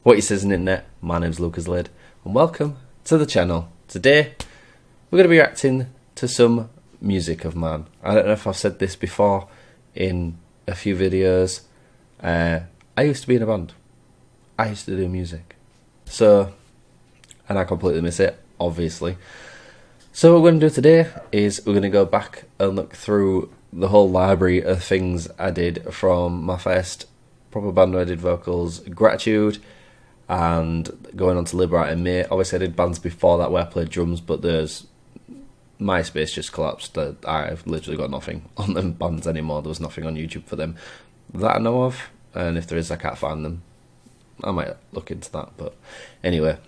What you says in internet, my name's Lukazlade, and welcome to the channel. Today, we're going to be reacting to some music of mine. I don't know if I've said this before in a few videos. I used to be in a band. I used to do music. So, and I completely miss it, obviously. So what we're going to do today is we're going to go back and look through the whole library of things I did from my first proper band where I did vocals, Gratitude, and going on to Liberatae Mae. Obviously I did bands before that where I played drums, but there's MySpace just collapsed. I've literally got nothing on them bands anymore. There was nothing on YouTube for them that I know of, and if there is I can't find them. I might look into that, but anyway,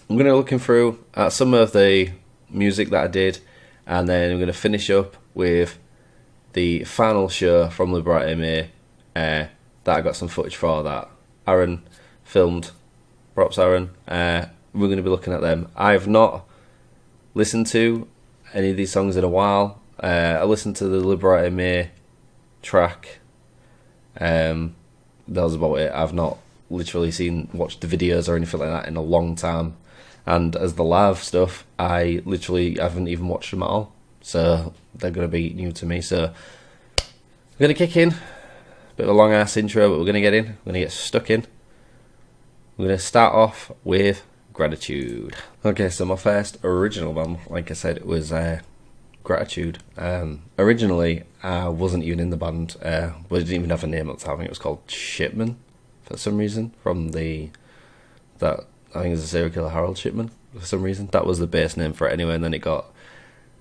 I'm going to be looking through at some of the music that I did, and then I'm going to finish up with the final show from Liberatae Mae that I got some footage for that Arron filmed. Props Arron. We're going to be looking at them. I've not listened to any of these songs in a while. I listened to the Liberatae Mae track. That was about it. I've not literally watched the videos or anything like that in a long time. And as the live stuff, I literally haven't even watched them at all. So they're going to be new to me. So we're going to kick in. Bit of a long ass intro, but we're going to get in. We're going to get stuck in. We're going to start off with Gratitude. Okay, so my first original band, like I said, it was Gratitude. Originally, I wasn't even in the band, but it didn't even have a name at the time. I think it was called Shipman, for some reason, from I think it was a serial killer, Harold Shipman, for some reason. That was the base name for it anyway, and then it got...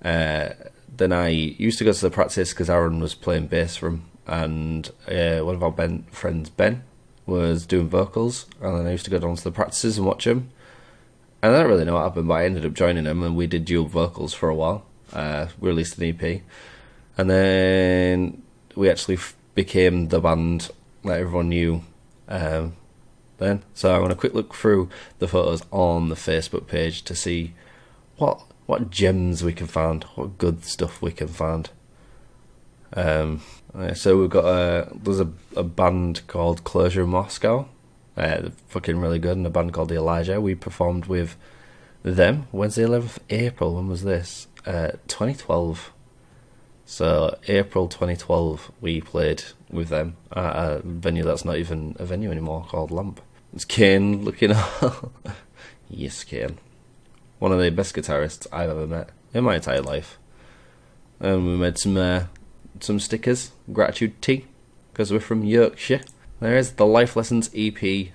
then I used to go to the practice because Arron was playing bass for him, and one of our friends, Ben, was doing vocals, and then I used to go down to the practices and watch him. And I don't really know what happened, but I ended up joining him, and we did dual vocals for a while. We released an EP, and then we actually became the band that everyone knew then. So I'm going to quick look through the photos on the Facebook page to see what gems we can find, what good stuff we can find. So we've got there's a band called Closure in Moscow. They're fucking really good, and a band called the Elijah. We performed with them Wednesday 11th April. When was this? 2012. So April 2012 we played with them at a venue that's not even a venue anymore, called Lamp. It's Kane looking up. Yes, Kane. One of the best guitarists I've ever met in my entire life. And we made some stickers, Gratitude Tea, because we're from Yorkshire. There is the Life Lessons EP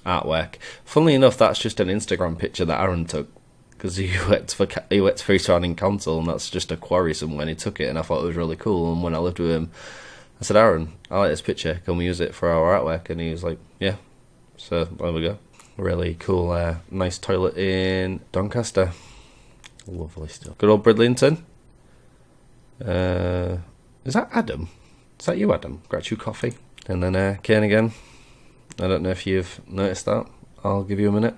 artwork. Funnily enough, that's just an Instagram picture that Arron took, because he worked for East Riding Council, and that's just a quarry somewhere, and he took it, and I thought it was really cool. And when I lived with him, I said, Arron, I like this picture, can we use it for our artwork? And he was like, yeah. So there we go. Really cool, nice toilet in Doncaster. Lovely stuff. Good old Bridlington. Is that Adam? Is that you, Adam? Gratitude Coffee. And then Kane again. I don't know if you've noticed that. I'll give you a minute.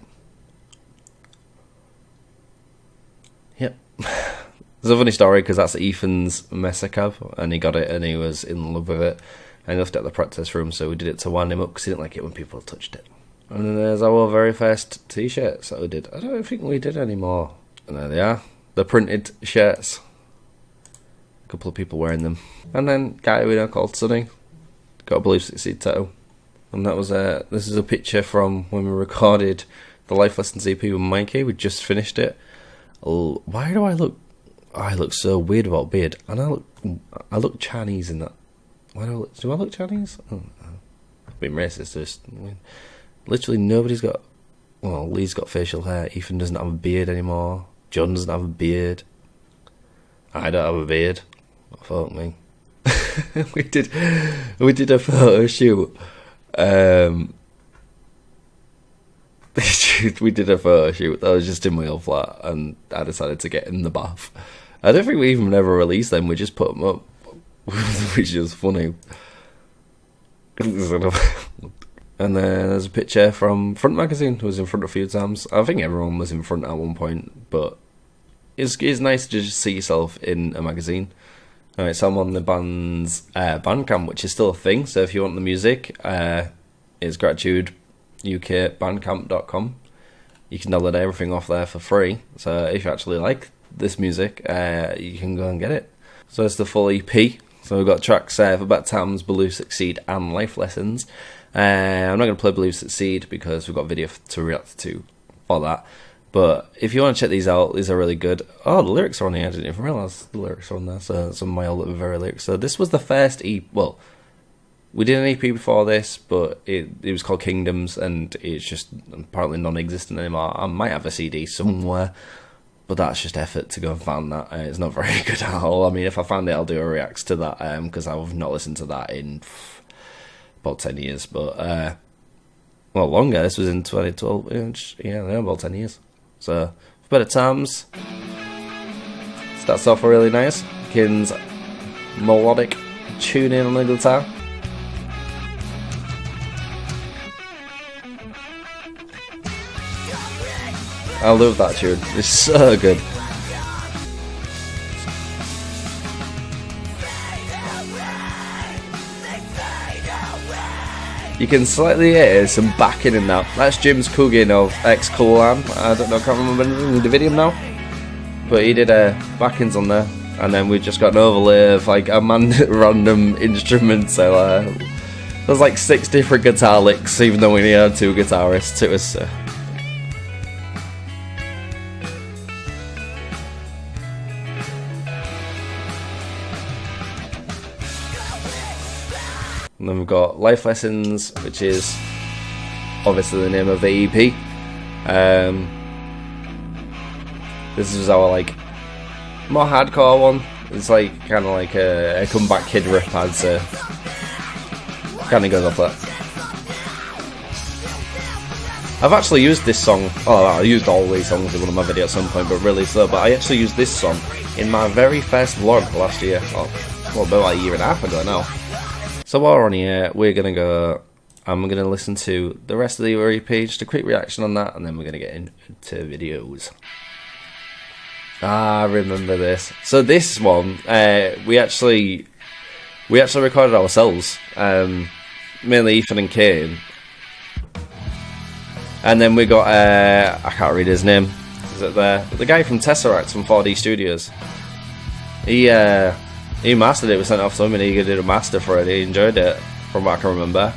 Yep. There's a funny story, because that's Ethan's Mesa cab, and he got it and he was in love with it, and he left it at the practice room, so we did it to wind him up because he didn't like it when people touched it. And then there's our very first t-shirts that we did. I don't think we did any more. And there they are, the printed shirts. A couple of people wearing them. And then guy we know called Sonny, got a Believe Succeed tattoo. And that was this is a picture from when we recorded the Life Lessons EP with Mikey. We just finished it. Why do I look so weird without beard? And I look Chinese in that. Why do I look Chinese? Oh, I've been racist. Literally nobody's got... Well, Lee's got facial hair. Ethan doesn't have a beard anymore. John doesn't have a beard. I don't have a beard. Fuck me. we did a photo shoot. We did a photo shoot that was just in my old flat, and I decided to get in the bath. I don't think we even ever released them. We just put them up, which is funny. And then there's a picture from Front Magazine, who was in front a few times. I think everyone was in front at one point, but it's nice to just see yourself in a magazine. Alright, so I'm on the band's BandCamp, which is still a thing, so if you want the music, it's Gratitude UK, bandcamp.com. You can download everything off there for free. So if you actually like this music, you can go and get it. So it's the full EP. So we've got tracks for Better Times, Believe Succeed, and Life Lessons. I'm not going to play Believe Succeed because we've got a video to react to for that. But if you want to check these out, these are really good. Oh, the lyrics are on here. I didn't even realise the lyrics are on there. So some of my old very lyrics. So this was the first EP. Well, we did an EP before this, but it was called Kingdoms, and it's just apparently non-existent anymore. I might have a CD somewhere, but that's just effort to go and find that. It's not very good at all. I mean, if I find it, I'll do a react to that, because I've not listened to that in about 10 years. But, well, longer. This was in 2012. Yeah, about 10 years. So, Better Times. Starts off really nice. Kin's melodic tuning on the guitar. I love that tune. It's so good. You can slightly hear some backing in that. That's Jim's Coogan of X-Colan. I don't know, I can't remember the video now. But he did backings on there. And then we just got an overlay of like a random instrument. So there's like 6 different guitar licks, even though we only had 2 guitarists. It was... And then we've got Life Lessons, which is obviously the name of the EP. This is our like more hardcore one. It's like kind of like a comeback kid rip, I'd say. Kind of goes off that. I've actually used this song. Oh, I used all these songs in one of my videos at some point, but really slow. But I actually used this song in my very first vlog last year. Well, about like a year and a half ago now. So while we're on here, I'm going to listen to the rest of the EP, just a quick reaction on that, and then we're going to get into videos. I remember this. So this one, we actually recorded ourselves, mainly Ethan and Kane. And then we got, I can't read his name, is it there? The guy from Tesseract from 4D Studios. He mastered it, we sent it off to him and he did a master for it. He enjoyed it, from what I can remember.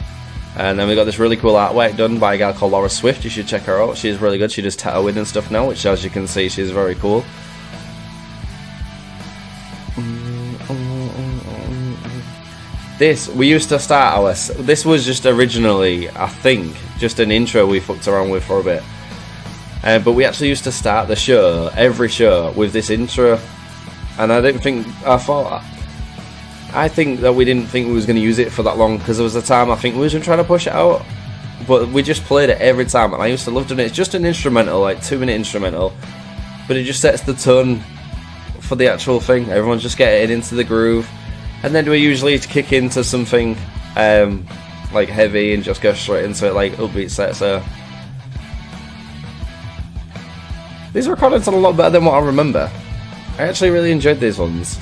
And then we got this really cool artwork done by a gal called Laura Swift. You should check her out, she's really good. She does tattooing and stuff now, which as you can see, she's very cool. This, we used to start this was just originally, I think, just an intro we fucked around with for a bit. But we actually used to start the show, every show, with this intro. And I think that we didn't think we was going to use it for that long, because there was a time I think we was trying to push it out, but we just played it every time, and I used to love doing it. It's just an instrumental, like 2-minute instrumental, but it just sets the tone for the actual thing. Everyone's just getting into the groove, and then we usually kick into something like heavy and just go straight into it, like upbeat set. So these recordings are a lot better than what I remember. I actually really enjoyed these ones.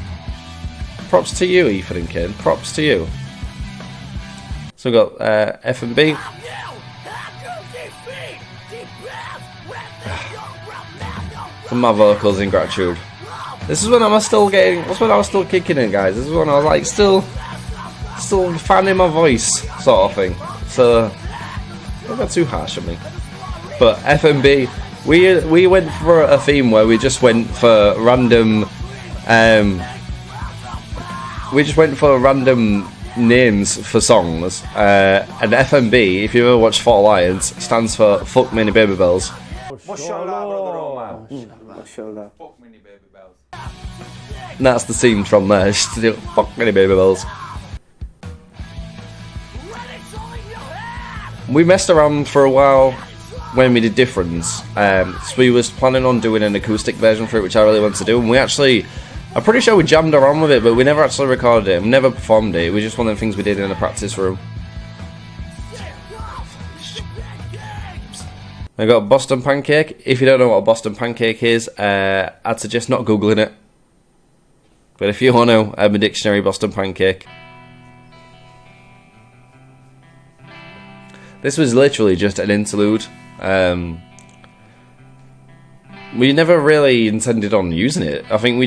Props to you, Ethan and Kane. Props to you. So we've got F&B. For my vocals in gratitude. This is when I was still getting. That's when I was still kicking in, guys. This is when I was like still finding my voice, sort of thing. So don't get too harsh on me. But F&B. We went for a theme where we just went for random names for songs, and FMB, if you ever watched Four Lions, stands for Fuck Many Baby Bells. And that's the theme from there. Fuck Many Baby Bells. We messed around for a while when we did Difference, so we was planning on doing an acoustic version for it, which I really want to do, and we actually, I'm pretty sure we jammed around with it, but we never actually recorded it, we never performed it. It was just one of the things we did in a practice room. I got Boston Pancake. If you don't know what a Boston Pancake is, I'd suggest not googling it, but if you want to, Urban Dictionary Boston Pancake. This was literally just an interlude. We never really intended on using it. I think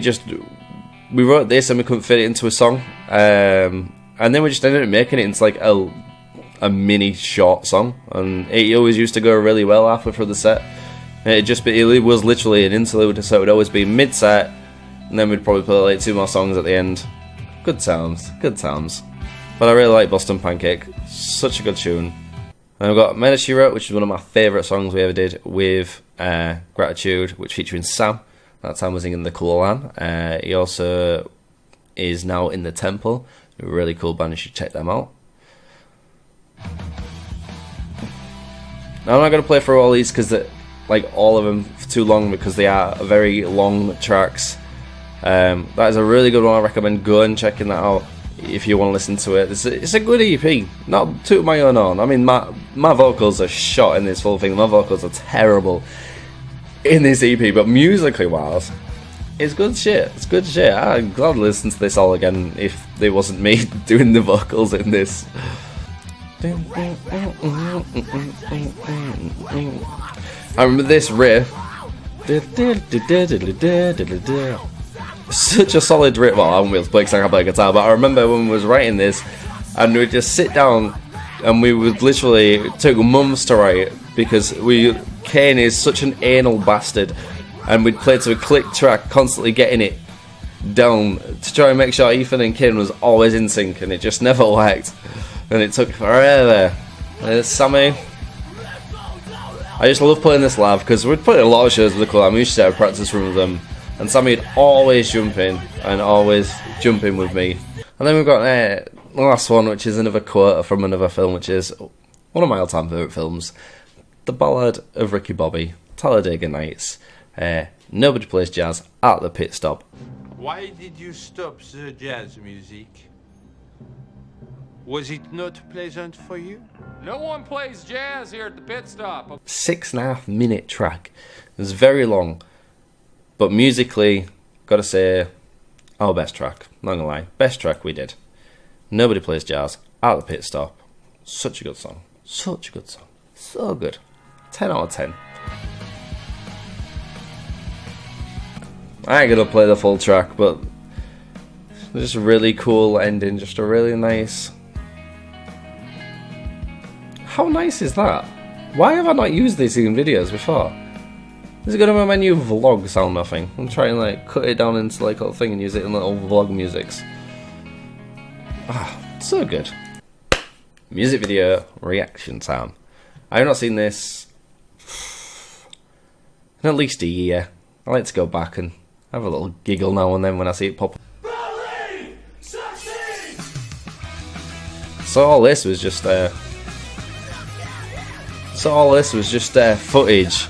we wrote this and we couldn't fit it into a song, and then we just ended up making it into like a mini short song, and it always used to go really well halfway through the set. It was literally an interlude, so it would always be mid-set, and then we'd probably play like 2 more songs at the end. Good times. But I really like Boston Pancake, such a good tune. And I've got Men She Wrote, which is one of my favourite songs we ever did, with Gratitude, which featuring Sam. That time was singing the Cool Lan. He also is now in The Temple, a really cool band, you should check them out. Now I'm not going to play through all these because all of them for too long, because they are very long tracks. That is a really good one. I recommend going checking that out if you want to listen to it. It's a good EP, not to my own horn. I mean, my vocals are shot in this full thing. My vocals are terrible in this EP, but musically wise, it's good shit. It's good shit. I'm glad to listen to this all again if it wasn't me doing the vocals in this. I remember this riff. Such a solid riff. Well, I won't be able to play because I can't play guitar, but I remember when we was writing this, and we'd just sit down, and we would literally, it took months to write it, because Kane is such an anal bastard, and we'd play to a click track, constantly getting it down to try and make sure Ethan and Kane was always in sync, and it just never worked, and it took forever. Sammy, I just love playing this live, because we'd put in a lot of shows with the club. We used to have a practice room with them, and Sammy'd always jump in with me. And then we've got the last one, which is another quote from another film, which is one of my all-time favourite films, The Ballad of Ricky Bobby, Talladega Nights. Nobody plays jazz at the pit stop. Why did you stop the jazz music? Was it not pleasant for you? No one plays jazz here at the pit stop. 6.5 minute track. It was very long, but musically, gotta say, our best track. Not gonna lie, best track we did. Nobody plays jazz at the pit stop. Such a good song. Such a good song. So good. 10 out of 10. I ain't gonna play the full track, but just a really cool ending. Just a really nice. How nice is that? Why have I not used this in videos before? This is gonna be my new vlog sound, I think. I'm trying to cut it down into a little thing and use it in little vlog musics. So good. Music video reaction time. I have not seen this in at least a year. I like to go back and have a little giggle now and then when I see it pop. So all this was just footage.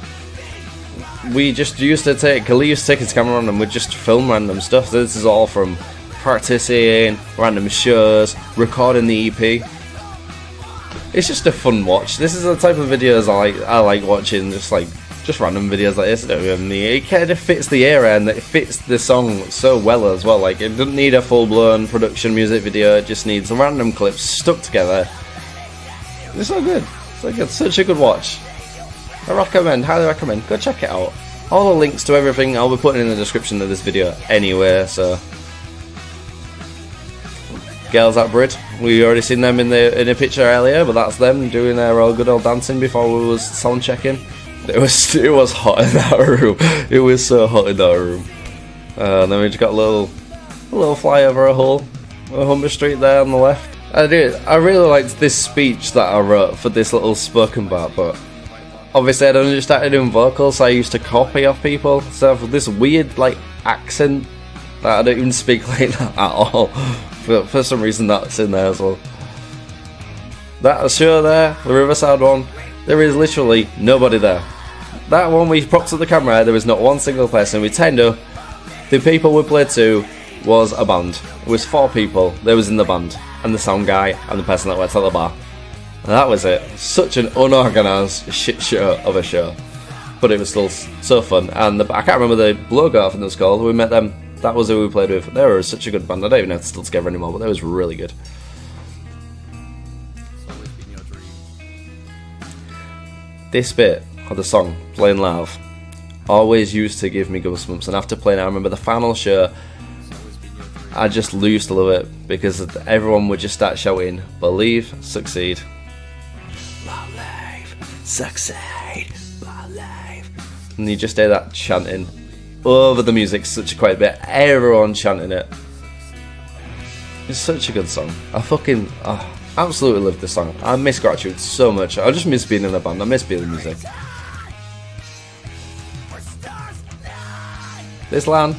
We just used to take his camera on and we'd just film random stuff. This is all from practicing, random shows, recording the EP. It's just a fun watch. This is the type of videos I like watching, just random videos like this. It kind of fits the era and it fits the song so well as well. It doesn't need a full-blown production music video, it just needs some random clips stuck together. It's so good. It's such a good watch. I recommend, highly recommend, go check it out. All the links to everything I'll be putting in the description of this video anyway, so. Girls at Brid, we already seen them in a picture earlier, but that's them doing their all good old dancing before we was sound checking. It was hot in that room. It was so hot in that room. And then we just got a little flyover a Humber Street there on the left. I really liked this speech that I wrote for this little spoken part, but obviously I'd only just started doing vocals, so I used to copy off people. So for this weird accent that I don't even speak like that at all. But for some reason that's in there as well. That show there, the Riverside one, there is literally nobody there. That one we propped up the camera, there was not one single person. We turned up, the people we played to was a band. It was 4 people, they was in the band. And the sound guy, and the person that worked at the bar. And that was it. Such an unorganised shit show of a show. But it was still so fun. And I can't remember the bloke I think it was called. We met them. That was who we played with. They were such a good band. I don't even know if they're still together anymore, but they was really good. this bit of the song playing live always used to give me goosebumps, and after playing it, I remember the final show, I just used to love it because everyone would just start shouting, "Believe, succeed." Believe, succeed, believe. And you just hear that chanting over the music such a quiet bit, everyone chanting it. It's such a good song. I absolutely love this song. I miss Gratitude so much. I just miss being in a band. I miss being in music. This line.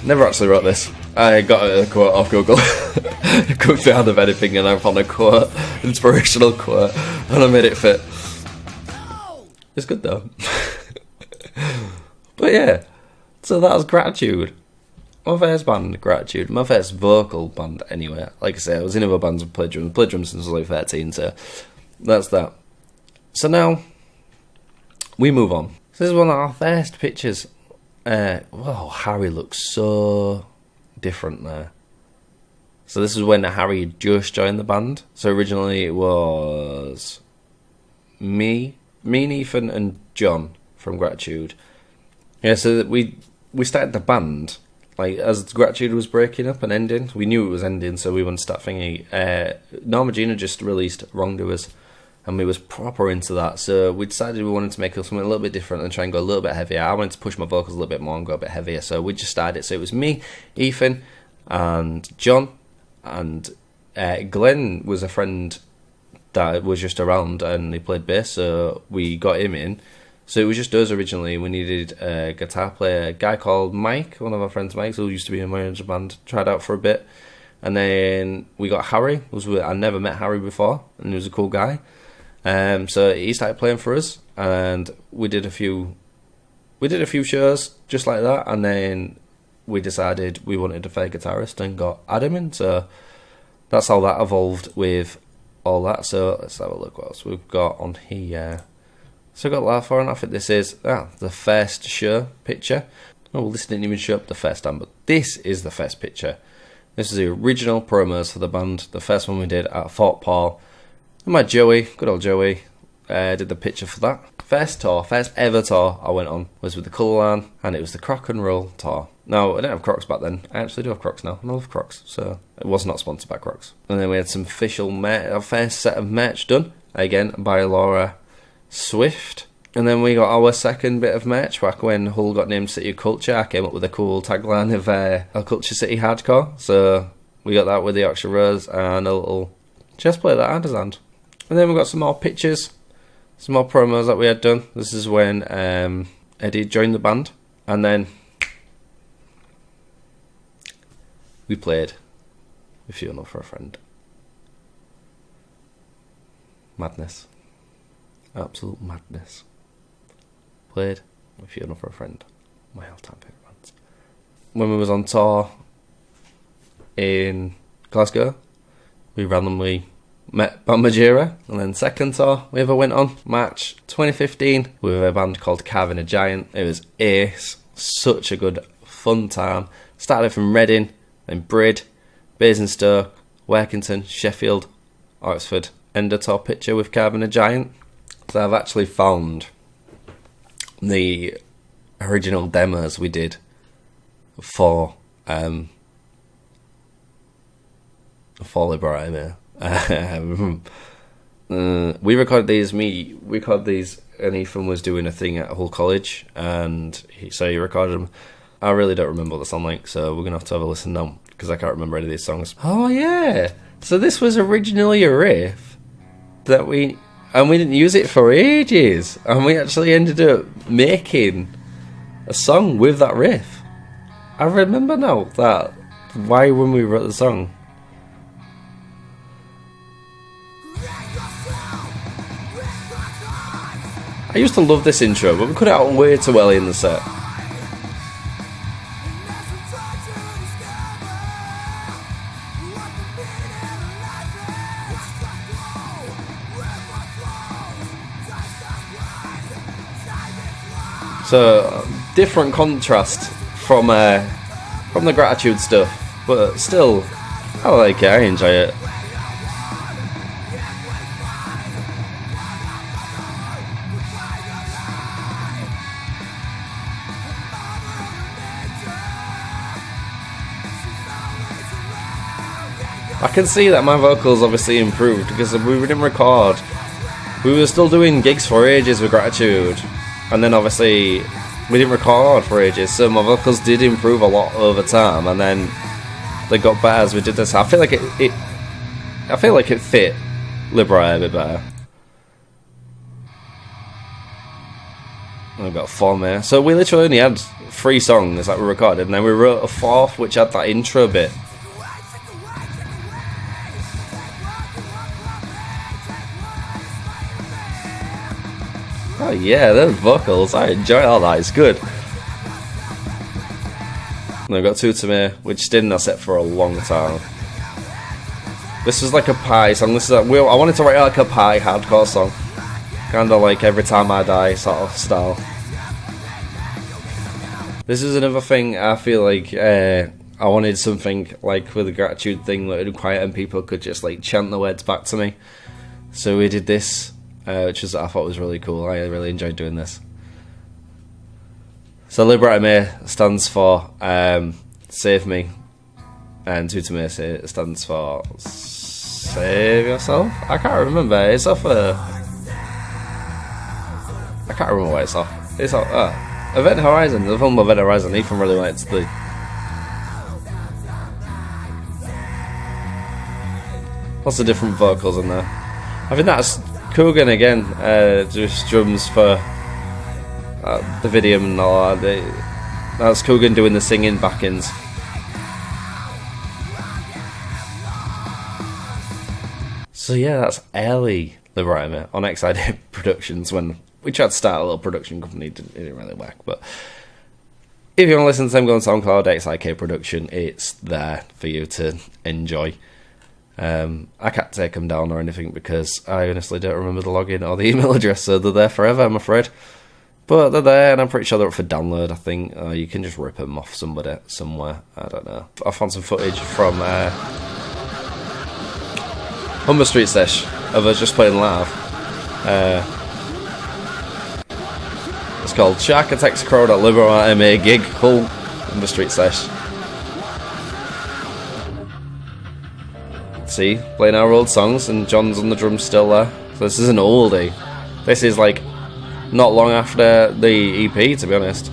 Never actually wrote this. I got a quote off Google. I couldn't find of anything, and I found a quote, inspirational quote, and I made it fit. It's good though. But yeah, so that was Gratitude. My first band, Gratitude. My first vocal band, anyway. Like I say, I was in other bands and played drums since I was like 13, so that's that. So now, we move on. This is one of our first pictures. Harry looks so different there. So this is when Harry had just joined the band. So originally it was me, Ethan, and John from Gratitude. Yeah, so that we started the band like as Gratitude was breaking up and ending. We knew it was ending, so we wouldn't start thinking. Norma Jean just released Wrongdoers, and we was proper into that. So we decided we wanted to make something a little bit different and try and go a little bit heavier. I wanted to push my vocals a little bit more and go a bit heavier. So we just started it. So it was me, Ethan, and John, and Glenn was a friend that was just around and he played bass, so we got him in. So it was just us originally. We needed a guitar player, a guy called Mike, one of our friends, Mike, who used to be in my original band, tried out for a bit. And then we got Harry. I never met Harry before, and he was a cool guy. So he started playing for us, and we did a few shows just like that, and then we decided we wanted a fair guitarist and got Adam in. So that's how that evolved with all that. So let's have a look what else we've got on here. So I've got that far, and I think this is the first show picture. Oh, well, this didn't even show up the first time, but this is the first picture. This is the original promos for the band, the first one we did at Fort Paul. And my Joey, good old Joey, did the picture for that. First ever tour I went on was with the Colour Line, and it was the Croc and Roll tour. Now, I didn't have Crocs back then. I actually do have Crocs now, and I love Crocs, so it was not sponsored by Crocs. And then we had some official our first set of merch done, again by Laura Swift. And then we got our second bit of merch back when Hull got named City of Culture. I came up with a cool tagline of Our Culture City Hardcore. So we got that with the Yorkshire Rose and a little chest plate that I designed. And then we got some more pictures, some more promos that we had done. This is when Eddie joined the band. And then we played with Funeral for a Friend. Madness. Absolute madness. Played with Funeral for a Friend. My all-time favourite bands. When we was on tour in Glasgow, we randomly met Band Majera. And then second tour we ever went on, March 2015, with a band called Carving a Giant. It was ace. Such a good, fun time. Started from Reading, then Brid, Basingstoke, Workington, Sheffield, Oxford. End of tour picture with Carving a Giant. So I've actually found the original demos we did for Liberatae Mae. We recorded these, and Ethan was doing a thing at Hull College, and he recorded them. I really don't remember what they sound like, so we're going to have a listen now, because I can't remember any of these songs. Oh yeah, so this was originally a riff that we didn't use it for ages, and we actually ended up making a song with that riff. I remember now why when we wrote the song. I used to love this intro, but we cut it out way too early in the set. So, different contrast from the Gratitude stuff, but still, I like it, I enjoy it. I can see that my vocals obviously improved because we didn't record. We were still doing gigs for ages with Gratitude, and then obviously we didn't record for ages, so my vocals did improve a lot over time, and then they got better as we did this. I feel like it fit Liberatae a bit better. I've got 4 more. So we literally only had 3 songs that we recorded, and then we wrote a 4th which had that intro bit. Oh yeah, those vocals, I enjoy all that, it's good. And I've got Liberatae Mae, which didn't have set for a long time. This was like a pie song. I wanted to write like a pie hardcore song. Kinda like Every Time I Die sort of style. This is another thing I feel like I wanted something like with the Gratitude thing that would be quiet and people could just like chant the words back to me. So we did this. Which I thought was really cool. I really enjoyed doing this. So Liberatae Mae stands for Save Me, and Liberatae Mae stands for Save Yourself? I can't remember. It's off I can't remember what it's off. It's off Event Horizon, the film Event Horizon. Ethan really likes the... Lots of different vocals in there. I think that's Coogan again, just drums for the video and all that. That's Coogan doing the singing backings. So yeah, that's early Liberatae Mae on XID Productions when we tried to start a little production company. It didn't really work, but if you want to listen to them, go on SoundCloud, XIK Production, it's there for you to enjoy. I can't take them down or anything because I honestly don't remember the login or the email address, so they're there forever, I'm afraid. But they're there, and I'm pretty sure they're up for download, I think. You can just rip them off somebody somewhere, I don't know. I found some footage from Humber Street Sesh of us just playing live. It's called Shark Attacks Crowd at Liberatae Mae Gig. Cool. Humber Street Sesh. See, playing our old songs, and John's on the drums still there. So this is an oldie. This is like not long after the EP, to be honest.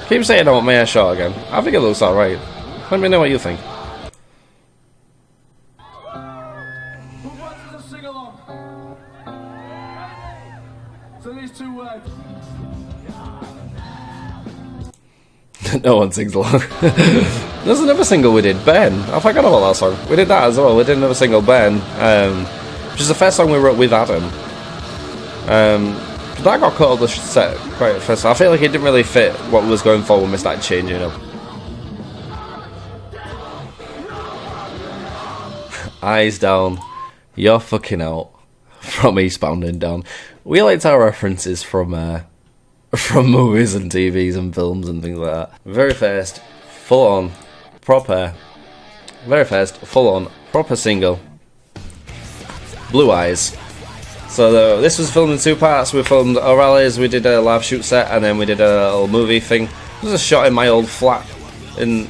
Keep saying I want my hair short again. I think it looks alright. Let me know what you think. Who wants to sing along? So these 2 words. No one sings along. There's another single we did, Ben. I forgot about that song. We did that as well. We did another single, Ben, which is the first song we wrote with Adam. That got cut off the set quite fast. I feel like it didn't really fit what was going for when we started changing up. Eyes down, you're fucking out from Eastbound and Down. We liked our references from movies and TVs and films and things like that. Very first full-on proper single, Blue Eyes. So this was filmed in 2 parts. We filmed O'Reilly's, we did a live shoot set, and then we did a little movie thing. It was a shot in my old flat. You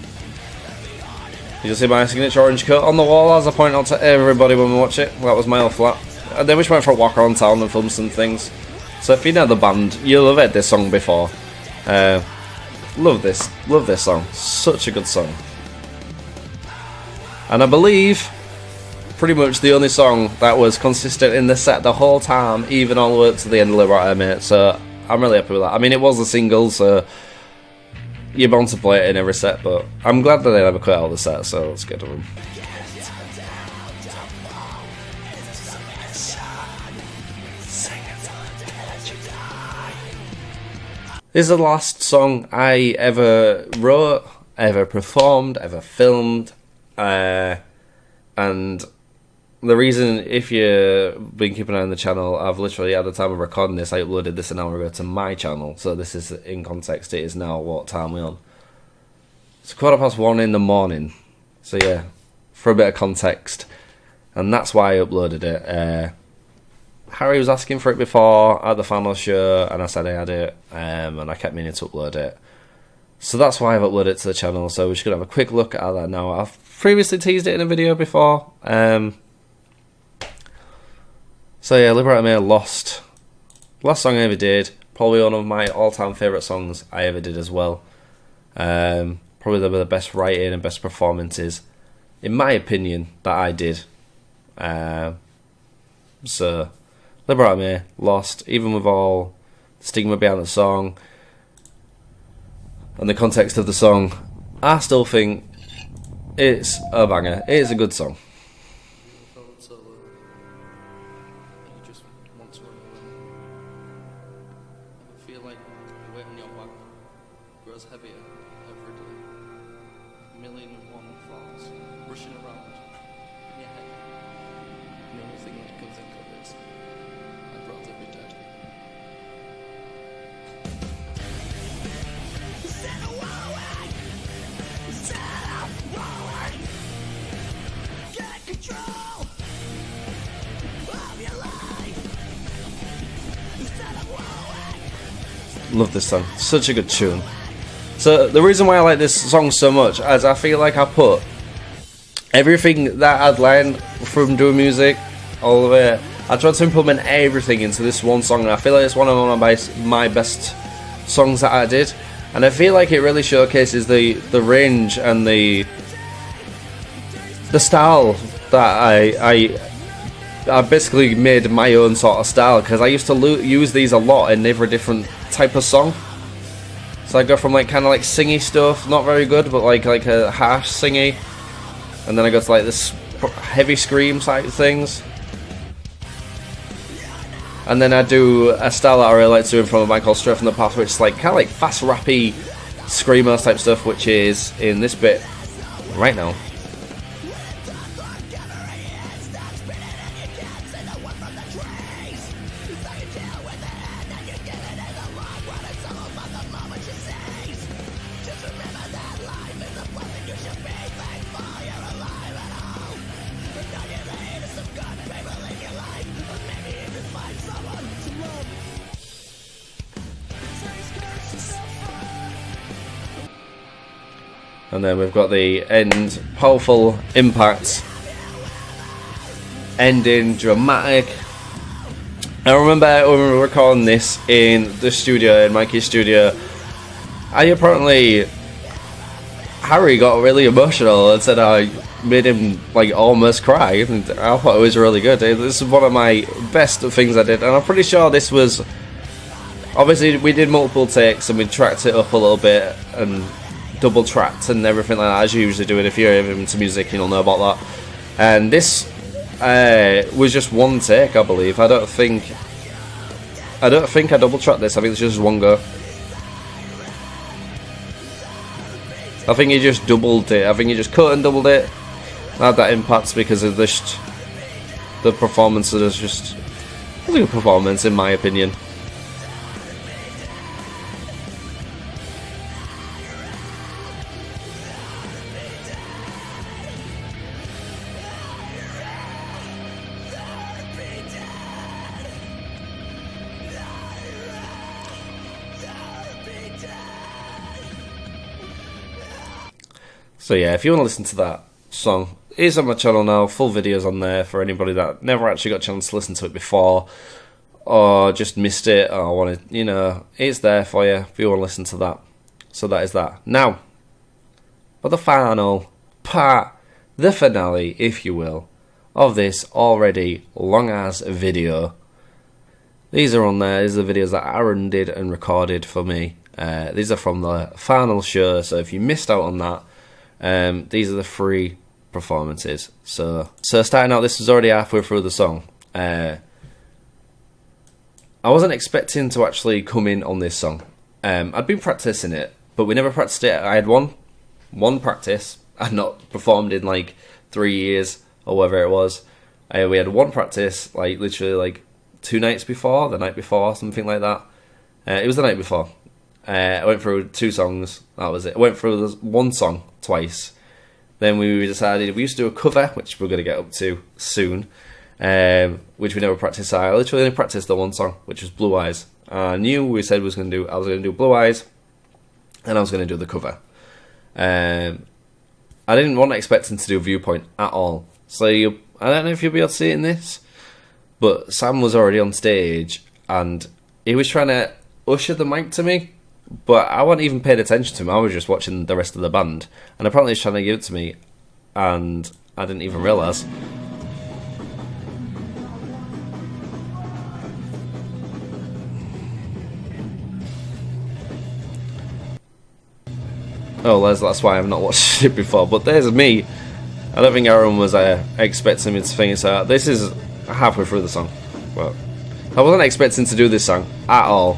see my signature orange coat on the wall, as I point out to everybody when we watch it. That was my old flat. And then we just went for a walk around town and filmed some things. So if you know the band, you'll have heard this song before. Love this song. Such a good song. And I believe pretty much the only song that was consistent in the set the whole time, even all the way up to the end of Liberatae Mae. So I'm really happy with that. I mean, it was a single, so you're bound to play it in every set, but I'm glad that they never cut out the set, so it's good of them. This is the last song I ever wrote, ever performed, ever filmed, and the reason, if you've been keeping an eye on the channel, I've literally, at the time of recording this, I uploaded this an hour ago to my channel, so this is, in context, it is now what time we're on. It's 1:15 in the morning, so yeah, for a bit of context, and that's why I uploaded it. Harry was asking for it before at the final show, and I said I had it, and I kept meaning to upload it. So that's why I've uploaded it to the channel, so we're just going to have a quick look at that now. previously teased it in a video before. So yeah, Liberatae Mae, Lost. Last song I ever did. Probably one of my all-time favourite songs I ever did as well. Probably the best writing and best performances, in my opinion, that I did. So, Liberatae Mae, Lost, even with all the stigma behind the song and the context of the song, I still think it's a banger. It is a good song. Love this song. Such a good tune. So the reason why I like this song so much is I feel like I put everything that I'd learned from doing music, all of it, I tried to implement everything into this one song, and I feel like it's one of my best songs that I did. And I feel like it really showcases the range and the style that I basically made my own sort of style, because I used to use these a lot in every different type of song. So I go from like kind of like singy stuff, not very good, but like a harsh singy, and then I go to like this heavy scream type things, and then I do a style that I really like doing from a band called Straight From The Past, which is like kind of like fast rappy screamo type stuff, which is in this bit right now. And then we've got the end, powerful impact, ending, dramatic. I remember when we were recording this in the studio, in Mikey's studio, Harry got really emotional and said I made him like almost cry, and I thought it was really good. This is one of my best things I did, and I'm pretty sure this was, obviously we did multiple takes and we tracked it up a little bit and double tracked and everything like that, as you usually do it. If you're into music, you'll know about that. And this was just one take, I believe. I don't think I double tracked this. I think it's just one go. I think he just doubled it. I think he just cut and doubled it. I had that impact because of the performance. It was just a good performance, in my opinion. So yeah, if you want to listen to that song, it is on my channel now, full videos on there for anybody that never actually got a chance to listen to it before, or just missed it, or wanted, it's there for you if you want to listen to that. So that is that. Now, for the final part, the finale, if you will, of this already long-ass video. These are on there. These are the videos that Arron did and recorded for me. These are from the final show, so if you missed out on that, these are the 3 performances. So starting out, this was already halfway through the song. I wasn't expecting to actually come in on this song. I'd been practicing it, but we never practiced it. I had one practice. I'd not performed in like 3 years or whatever it was. We had one practice, like literally like 2 nights before, the night before, something like that. It was the night before. I went through 2 songs. That was it. I went through one song twice. Then we decided we used to do a cover, which we're going to get up to soon, which we never practiced. I literally only practiced the one song, which was Blue Eyes. I knew we said I was going to do Blue Eyes, and I was going to do the cover. I didn't want expecting to do Viewpoint at all. So I don't know if you'll be able to see it in this, but Sam was already on stage and he was trying to usher the mic to me, but I wasn't even paying attention to him. I was just watching the rest of the band, and apparently he's trying to give it to me, and I didn't even realise. Oh, that's why I've not watched it before. But there's me. I don't think Arron was expecting me to sing it. So this is halfway through the song. But I wasn't expecting to do this song at all.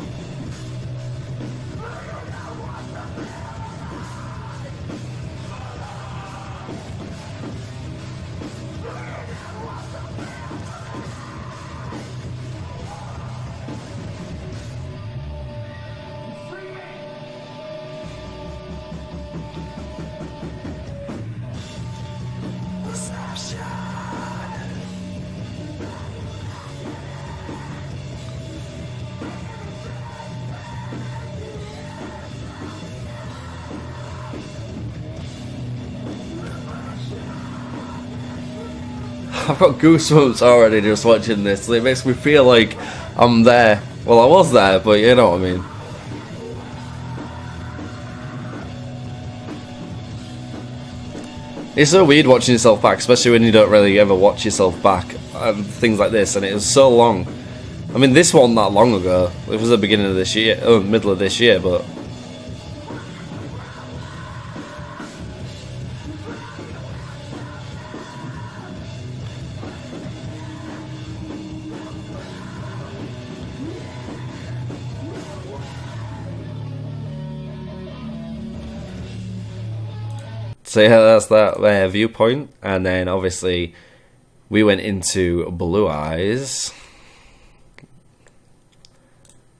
I've got goosebumps already just watching this. It makes me feel like I'm there. Well, I was there, but you know what I mean. It's so weird watching yourself back, especially when you don't really ever watch yourself back and things like this, and it was so long. I mean, this wasn't that long ago. It was the beginning of this year, middle of this year, but... So yeah, that's that Viewpoint, and then obviously we went into Blue Eyes.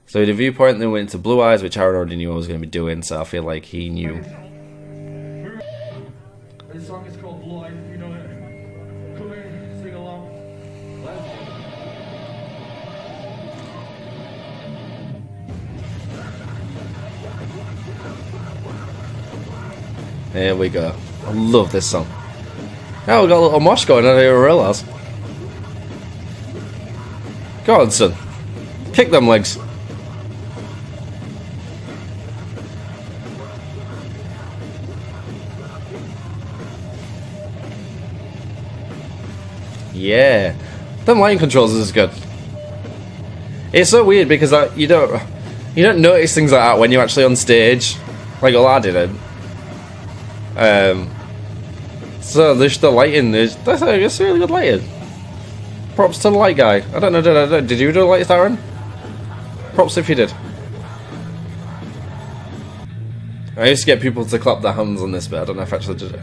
So we did Viewpoint, then we went into Blue Eyes, which Arron already knew I was going to be doing, so I feel like he knew. This song is called Blue Eyes. You know it. Come in, sing along. Here we go. I love this song. Now we got a little mosh going on here, I realise. Go on, son. Kick them legs. Yeah. Them line controls is good. It's so weird because you don't notice things like that when you're actually on stage. Like, well, I didn't. So there's the lighting. It's really good lighting. Props to the light guy. I don't know. Did you do the lights, Arron? Props if you did. I used to get people to clap their hands on this bit. I don't know if I actually did it.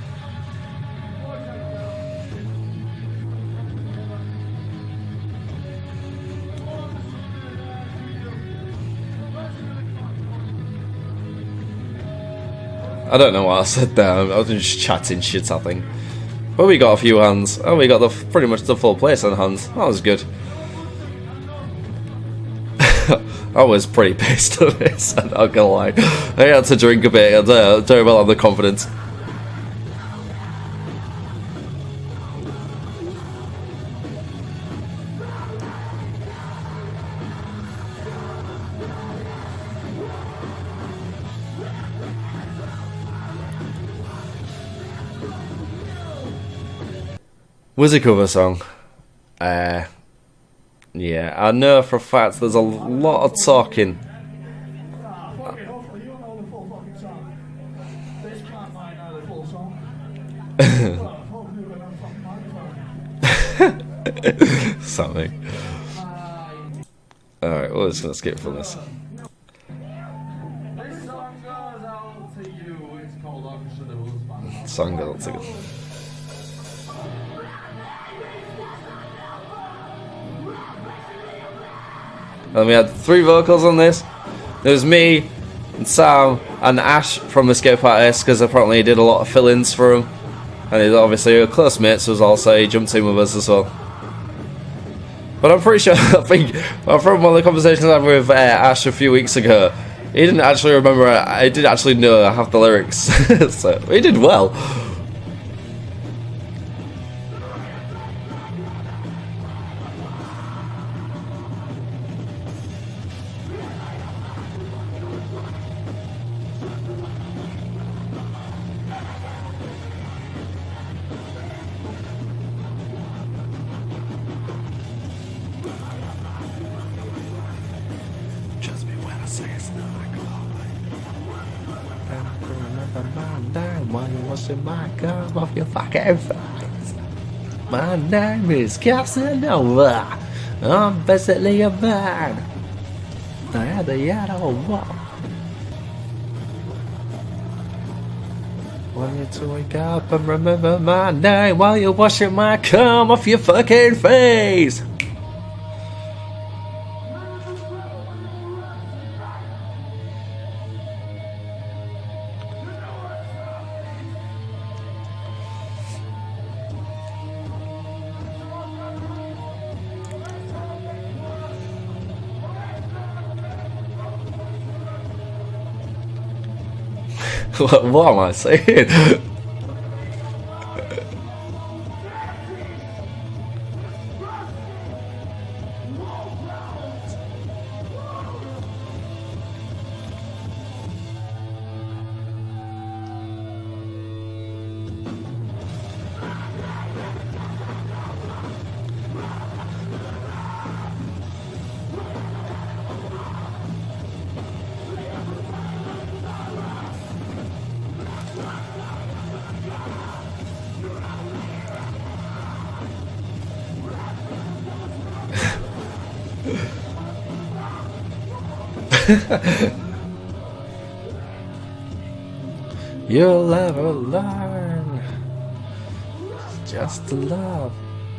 I don't know what I said there. I was just chatting shit, I think. But we got a few hands. Oh, we got pretty much the full place on hands. That was good. I was pretty pissed on this, I'm not gonna lie. I had to drink a bit. I don't really have the confidence. Was a cover song. Yeah, I know for a fact there's a lot of talking. Hopefully you know the full fucking song. This can't mind know the full song. Hopefully we're gonna fucking mind. Something. Alright, we're just gonna skip from this. This song goes out to you. It's called Orchestra. Song goes out to you. And we had 3 vocals on this. There was me, and Sam, and Ash from Escape Artist, because apparently he did a lot of fill-ins for him. And he's obviously a close mate, so he jumped in with us as well. But I'm pretty sure, I think, from one of the conversations I had with Ash a few weeks ago, he didn't actually remember, I didn't actually know half the lyrics. So he did well. Why you washing my cum off your fucking face? My name is Casanova. I'm basically a man. I had the yellow walk. Want you to wake up and remember my name while you're washing my cum off your fucking face. What am I saying? You'll never learn just to love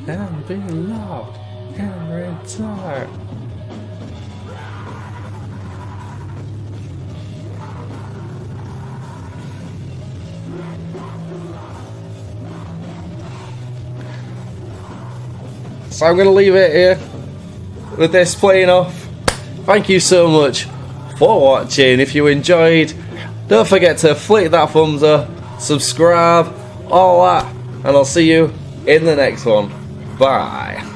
and be loved in return. So I'm going to leave it here with this playing off. Thank you so much for watching. If you enjoyed, don't forget to flick that thumbs up, subscribe, all that, and I'll see you in the next one. Bye.